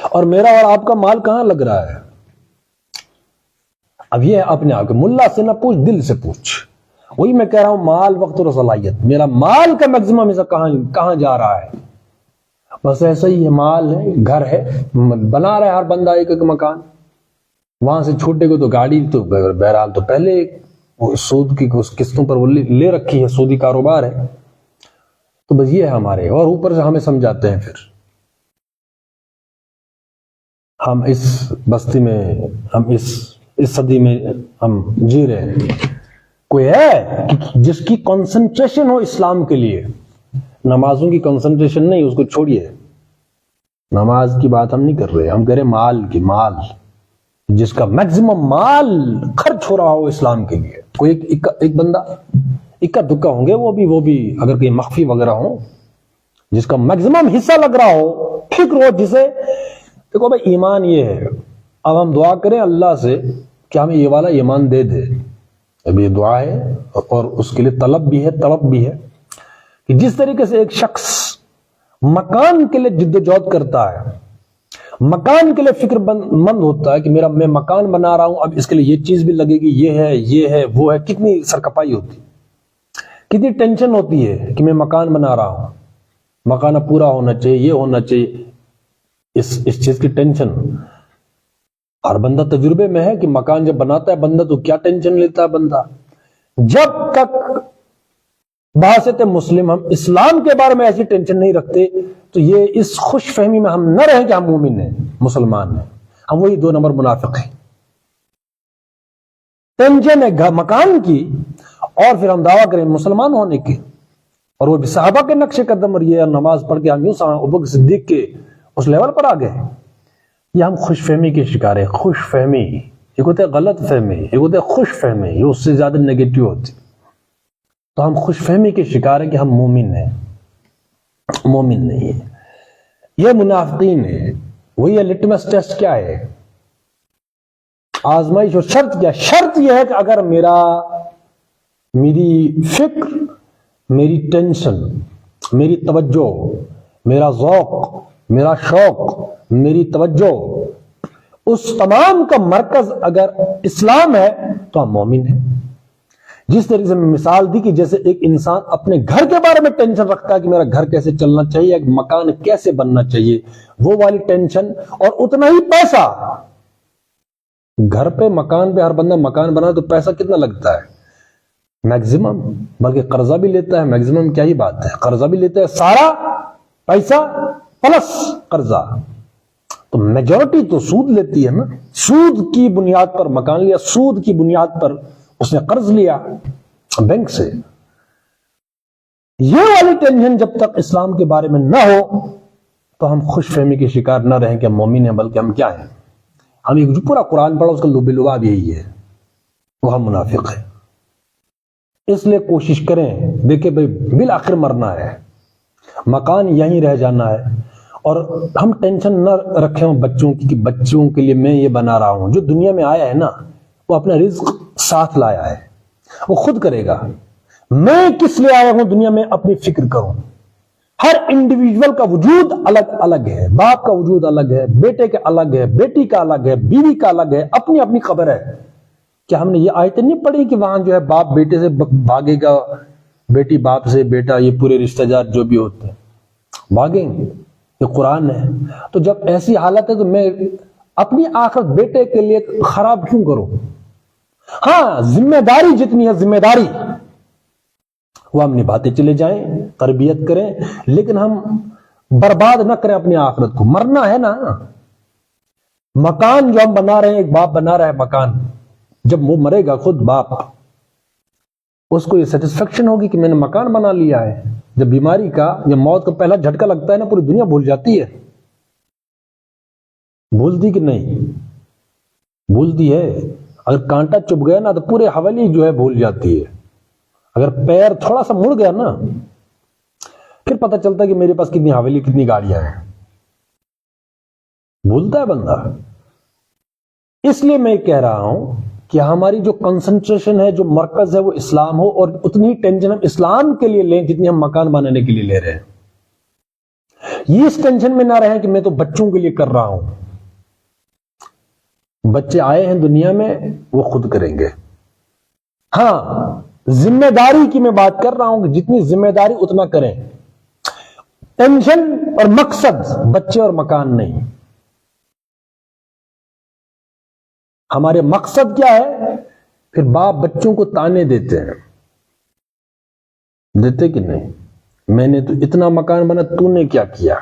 اور میرا اور آپ کا مال کہاں لگ رہا ہے؟ اب یہ اپنے آپ کے ملا سے نہ پوچھ، دل سے پوچھ. وہی میں کہہ رہا ہوں، مال، وقت اور صلاحیت. میرا مال کا میکسیمم حصہ کہاں جا رہا ہے؟ بس ایسا ہی ہے، مال ہے، گھر ہے، بنا رہا ہے ہر بندہ ایک ایک مکان. وہاں سے چھوٹے کو تو گاڑی، تو بہرحال تو پہلے سود کی قسطوں پر وہ لے رکھی ہے، سودی کاروبار ہے. تو بس یہ ہے ہمارے، اور اوپر سے ہمیں سمجھاتے ہیں. پھر ہم اس بستی میں، ہم اس صدی میں ہم جی رہے ہیں. کوئی ہے جس کی کنسنٹریشن ہو اسلام کے لیے؟ نمازوں کی کنسنٹریشن نہیں، اس کو چھوڑیے. نماز کی بات ہم نہیں کر رہے، ہم کہہ رہے مال کی. مال جس کا میکسیمم مال خرچ ہو رہا ہو اسلام کے لیے. کوئی ایک بندہ، اکا دکا ہوں گے، وہ بھی اگر کہیں مخفی وغیرہ ہوں، جس کا میکسیمم حصہ لگ رہا ہو، فکر ہو جسے. دیکھو بھائی، ایمان یہ ہے. اب ہم دعا کریں اللہ سے کہ ہمیں یہ والا ایمان دے دے. اب یہ دعا ہے، اور اس کے لیے طلب بھی ہے، طلب بھی ہے کہ جس طریقے سے ایک شخص مکان کے لیے جد و جہد کرتا ہے، مکان کے لیے فکر مند ہوتا ہے کہ میں مکان بنا رہا ہوں، اب اس کے لیے یہ چیز بھی لگے گی، یہ ہے وہ ہے. کتنی سرکپائی ہوتی، کتنی ٹینشن ہوتی ہے کہ میں مکان بنا رہا ہوں، مکان اب پورا ہونا چاہیے، یہ ہونا چاہیے. اس چیز کی ٹینشن ہر بندہ تجربے میں ہے کہ مکان جب بناتا ہے بندہ تو کیا ٹینشن لیتا ہے بندہ. جب تک بحثت مسلم ہم اسلام کے بارے میں ایسی ٹینشن نہیں رکھتے تو یہ اس خوش فہمی میں ہم نہ رہیں کہ ہم مومن ہیں، مسلمان ہیں. ہم وہی 2 نمبر منافق ہیں. ٹینشن ہے مکان کی، اور پھر ہم دعویٰ کریں مسلمان ہونے کے، اور وہ بھی صحابہ کے نقش قدم. اور یہ نماز پڑھ کے ہم یوں ابو بکر صدیق کے اس لیول پر آ گئے. یہ ہم خوش فہمی کے شکار ہیں. خوش فہمی یہ ہوتا ہے غلط فہمی، یہ ہوتا ہے خوش فہمی، یہ اس سے زیادہ نیگیٹو ہوتی. تو ہم خوش فہمی کے شکار ہیں کہ ہم مومن ہیں. مومن نہیں ہے، یہ منافقین ہے. وہی ہے لٹمس ٹیسٹ کیا ہے، آزمائش. اور شرط کیا؟ شرط یہ ہے کہ اگر میری فکر، میری ٹینشن، میری توجہ، میرا ذوق، میرا شوق، میری توجہ، اس تمام کا مرکز اگر اسلام ہے تو ہم مومن ہیں. جس طریقے سے میں مثال دی کہ جیسے ایک انسان اپنے گھر کے بارے میں ٹینشن رکھتا ہے کہ میرا گھر کیسے چلنا چاہیے، ایک مکان کیسے بننا چاہیے، وہ والی ٹینشن. اور اتنا ہی پیسہ گھر پہ، مکان پہ. ہر بندہ مکان بنا تو پیسہ کتنا لگتا ہے؟ میکسیمم. بلکہ قرضہ بھی لیتا ہے. میکسیمم کیا ہی بات ہے، قرضہ بھی لیتا ہے، سارا پیسہ پلس قرضہ. تو میجورٹی تو سود لیتی ہے نا. سود کی بنیاد پر مکان لیا، سود کی بنیاد پر اس نے قرض لیا بینک سے. یہ والی ٹینشن جب تک اسلام کے بارے میں نہ ہو تو ہم خوش فہمی کے شکار نہ رہیں کہ ہم مومن ہیں، بلکہ ہم کیا ہیں؟ ہم جو پورا قرآن پڑھا اس کا لب لباب یہی ہے، وہ ہم منافق ہیں. اس لیے کوشش کریں، دیکھیں بھائی بالآخر مرنا ہے، مکان یہیں رہ جانا ہے. اور ہم ٹینشن نہ رکھیں بچوں کی کہ بچوں کے لیے میں یہ بنا رہا ہوں. جو دنیا میں آیا ہے نا، وہ اپنا رزق ساتھ لایا ہے، وہ خود کرے گا. میں کس لیے آیا ہوں دنیا میں؟ اپنی فکر کروں. ہر انڈیویجول کا وجود الگ الگ ہے. باپ کا وجود الگ ہے، بیٹے کا الگ ہے، بیٹی کا الگ ہے، بیوی کا الگ ہے، اپنی اپنی خبر ہے. کیا ہم نے یہ آیتیں نہیں پڑھی کہ وہاں جو ہے باپ بیٹے سے بھاگے گا، بیٹی باپ سے، بیٹا، یہ پورے رشتہ دار جو بھی ہوتے ہیں بھاگیں گے؟ یہ قرآن ہے. تو جب ایسی حالت ہے تو میں اپنی آخرت بیٹے کے لیے خراب کیوں کروں؟ ہاں، ذمہ داری جتنی ہے، ذمہ داری وہ ہم نبھاتے چلے جائیں، تربیت کریں، لیکن ہم برباد نہ کریں اپنی آخرت کو. مرنا ہے نا. مکان جو ہم بنا رہے ہیں، ایک باپ بنا رہا ہے مکان، جب وہ مرے گا خود باپ، اس کو یہ سیٹسفیکشن ہوگی کہ میں نے مکان بنا لیا ہے. جب بیماری کا، جب موت کا پہلا جھٹکا لگتا ہے نا، پوری دنیا بھول جاتی ہے. بھولتی کہ نہیں؟ بھولتی ہے. اگر کانٹا چبھ گیا نا تو پورے حویلی جو ہے بھول جاتی ہے. اگر پیر تھوڑا سا مڑ گیا نا، پھر پتہ چلتا ہے کہ میرے پاس کتنی حویلی، کتنی گاڑیاں ہیں. بھولتا ہے بندہ. اس لیے میں کہہ رہا ہوں کہ ہماری جو کنسنٹریشن ہے، جو مرکز ہے، وہ اسلام ہو، اور اتنی ٹینشن ہم اسلام کے لیے لیں جتنی ہم مکان بنانے کے لیے لے رہے ہیں. یہ اس ٹینشن میں نہ رہیں کہ میں تو بچوں کے لیے کر رہا ہوں. بچے آئے ہیں دنیا میں، وہ خود کریں گے. ہاں ذمہ داری کی میں بات کر رہا ہوں کہ جتنی ذمہ داری اتنا کریں. ٹینشن اور مقصد بچے اور مکان نہیں. ہمارے مقصد کیا ہے؟ پھر باپ بچوں کو تانے دیتے ہیں، دیتے کہ نہیں، میں نے تو اتنا مکان بنا، تو نے کیا کیا؟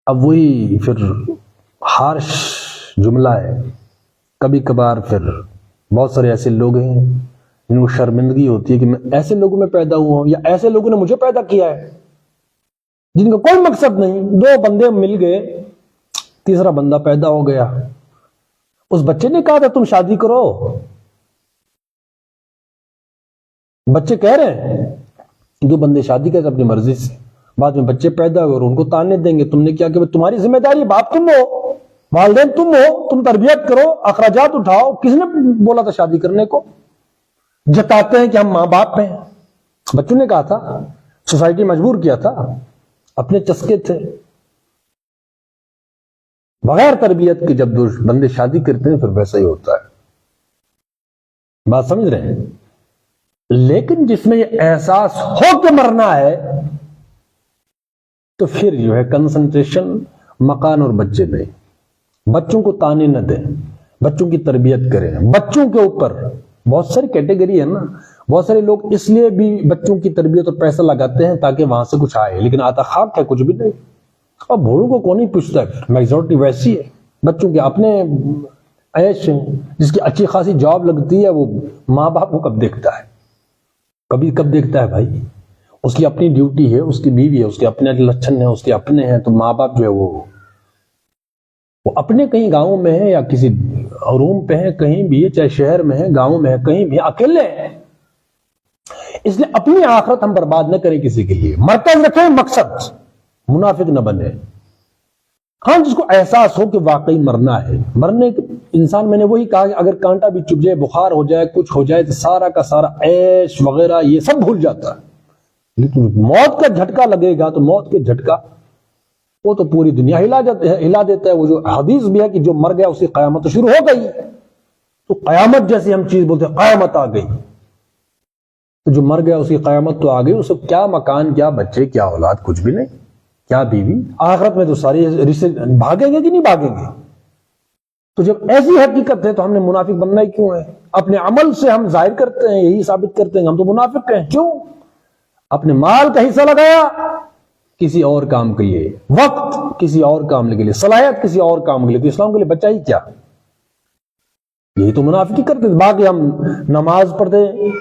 اب وہی پھر ہارش جملہ ہے. کبھی کبھار پھر بہت سارے ایسے لوگ ہیں جن کو شرمندگی ہوتی ہے کہ میں ایسے لوگوں میں پیدا ہوا ہوں، یا ایسے لوگوں نے مجھے پیدا کیا ہے، جن کا کوئی مقصد نہیں. 2 بندے مل گئے، تیسرا بندہ پیدا ہو گیا. اس بچے نے کہا تھا تم شادی کرو. بچے کہہ رہے ہیں 2 بندے شادی کرتے اپنی مرضی سے، بعد میں بچے پیدا ہوئے اور ان کو تانے دیں گے تم نے کیا کہ تمہاری ذمہ داری، باپ تم ہو، والدین تم ہو، تم تربیت کرو، اخراجات اٹھاؤ. کس نے بولا تھا شادی کرنے کو؟ جتاتے ہیں کہ ہم ماں باپ ہیں. بچوں نے کہا تھا، سوسائٹی مجبور کیا تھا، اپنے چسکے تھے. بغیر تربیت کے جب 2 بندے شادی کرتے ہیں پھر ویسا ہی ہوتا ہے. بات سمجھ رہے ہیں؟ لیکن جس میں یہ احساس ہو کے مرنا ہے تو پھر جو ہے کنسنٹریشن مکان اور بچے نہیں. بچوں کو تانے نہ دیں، بچوں کی تربیت کریں. بچوں کے اوپر بہت ساری کیٹیگری ہے نا. بہت سارے لوگ اس لیے بھی بچوں کی تربیت اور پیسہ لگاتے ہیں تاکہ وہاں سے کچھ آئے، لیکن آتا خاک ہے، کچھ بھی نہیں. اور بھوڑوں کو کون ہی پوچھتا ہے؟ میجورٹی ویسی ہے. بچوں کے اپنے عیش ہیں. جس کی اچھی خاصی جاب لگتی ہے وہ ماں باپ کو کب دیکھتا ہے؟ کب دیکھتا ہے بھائی؟ اس کی اپنی ڈیوٹی ہے، اس کی بیوی ہے، اس کے اپنے لچھن ہیں، اس کے اپنے ہیں. تو ماں باپ جو ہے وہ اپنے کہیں گاؤں میں ہے یا کسی روم پہ ہے، کہیں بھی ہے، چاہے شہر میں ہے، گاؤں میں ہے، کہیں بھی اکیلے ہیں. اس لیے اپنی آخرت ہم برباد نہ کریں کسی کے لیے. مرکز رکھیں، مقصد، منافق نہ بنے. ہاں جس کو احساس ہو کہ واقعی مرنا ہے، مرنے انسان، میں نے وہی کہا کہ اگر کانٹا بھی چبھ جائے، بخار ہو جائے، کچھ ہو جائے تو سارا کا سارا عیش وغیرہ یہ سب بھول جاتا ہے. لیکن موت کا جھٹکا لگے گا تو موت کے جھٹکا وہ تو پوری دنیا ہلا دیتا ہے. وہ جو حدیث بھی ہے کہ جو مر گیا اس کی قیامت تو شروع ہو گئی. تو قیامت جیسی ہم چیز بولتے ہیں، قیامت آ گئی. تو جو مر گیا اس کی قیامت تو آ گئی. اس کو کیا مکان، کیا بچے، کیا اولاد، کچھ بھی نہیں. کیا بیوی؟ آخرت میں تو ساری رشتے بھاگیں گے کہ نہیں بھاگیں گے؟ تو جب ایسی حقیقت ہے تو ہم نے منافق بننا ہی کیوں ہے؟ اپنے عمل سے ہم ظاہر کرتے ہیں، یہی ثابت کرتے ہیں ہم تو منافق ہیں. کیوں؟ اپنے مال کا حصہ لگایا کسی اور کام کے لیے، وقت کسی اور کام کے لیے، صلاحیت کسی اور کام کے لیے. تو اسلام کے لیے بچہ ہی کیا؟ یہی تو منافقی کرتے ہیں. باقی ہم نماز پڑھتے ہیں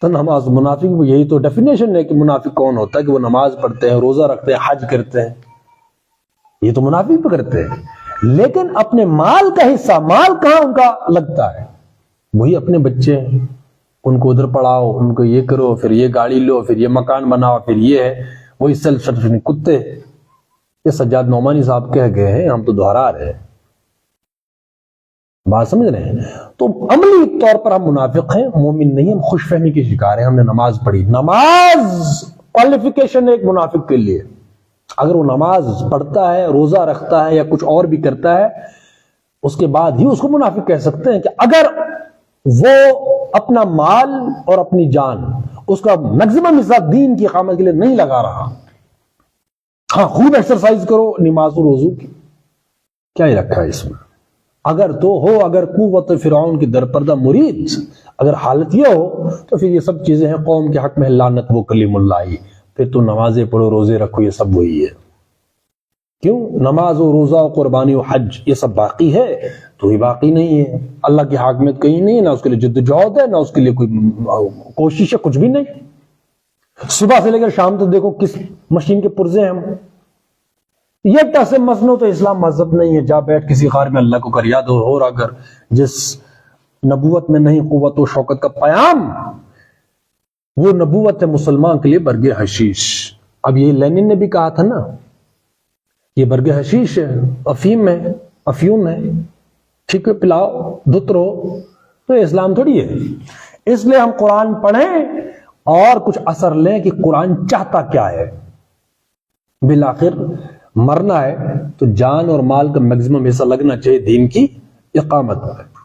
تو نماز منافق، یہی تو ڈیفینیشن ہے کہ منافق کون ہوتا ہے، کہ وہ نماز پڑھتے ہیں، روزہ رکھتے ہیں، حج کرتے ہیں. یہ تو منافق بھی کرتے ہیں. لیکن اپنے مال کا حصہ، مال کہاں ان کا لگتا ہے؟ وہی اپنے بچے ہیں، ان کو ادھر پڑھاؤ، ان کو یہ کرو، پھر یہ گاڑی لو، پھر یہ مکان بناؤ، پھر یہ ہے وہی سیلف سٹیفیکیشن کتے. یہ سجاد نعمانی صاحب کہہ گئے ہیں، ہم تو دہرا رہے ہیں. بات سمجھ رہے ہیں؟ تو عملی طور پر ہم منافق ہیں، مومن نہیں. ہم خوش فہمی کے شکار ہیں. ہم نے نماز پڑھی. نماز کوالیفیکیشن ایک منافق کے لیے. اگر وہ نماز پڑھتا ہے، روزہ رکھتا ہے یا کچھ اور بھی کرتا ہے، اس کے بعد ہی اس کو منافق کہہ سکتے ہیں. کہ اگر وہ اپنا مال اور اپنی جان، اس کا میکسیمم حصہ دین کی اقامت کے لیے نہیں لگا رہا. ہاں خوب ایکسرسائز کرو نماز و روزو کی، کیا ہی رکھا ہے اس میں؟ اگر تو ہو، اگر قوت فرعون کی درپردہ مرید، اگر حالت یہ ہو تو پھر یہ سب چیزیں ہیں قوم کے حق میں لعنت وہ کلیم اللہ ہی. پھر تو نمازیں پڑھو، روزے رکھو، یہ سب وہی ہے. کیوں؟ نماز و روزہ و قربانی و حج یہ سب باقی ہے، تو ہی باقی نہیں ہے. اللہ کی حاکمیت کہیں نہیں ہے، نہ اس کے لیے جد و جہد ہے، نہ اس کے لیے کوئی کوشش ہے، کچھ بھی نہیں. صبح سے لے کر شام تک دیکھو کس مشین کے پرزے ہیں ہم. یہ ٹس مسنو تو اسلام مذہب نہیں ہے. جا بیٹھ کسی غار میں اللہ کو کر یاد ہو رہا کر. جس نبوت میں نہیں قوت و شوکت کا پیام، وہ نبوت ہے مسلمان کے لیے برگ حشیش. اب یہ لینن نے بھی کہا تھا نا، یہ برگ حشیش ہے، افیم ہے، افیون ہے، ٹھیک ہے، پلاؤ دھت رہو. تو اسلام تھوڑی ہے. اس لیے ہم قرآن پڑھیں اور کچھ اثر لیں کہ قرآن چاہتا کیا ہے. بالآخر مرنا ہے تو جان اور مال کا میکزیمم حصہ لگنا چاہیے دین کی اقامت پر.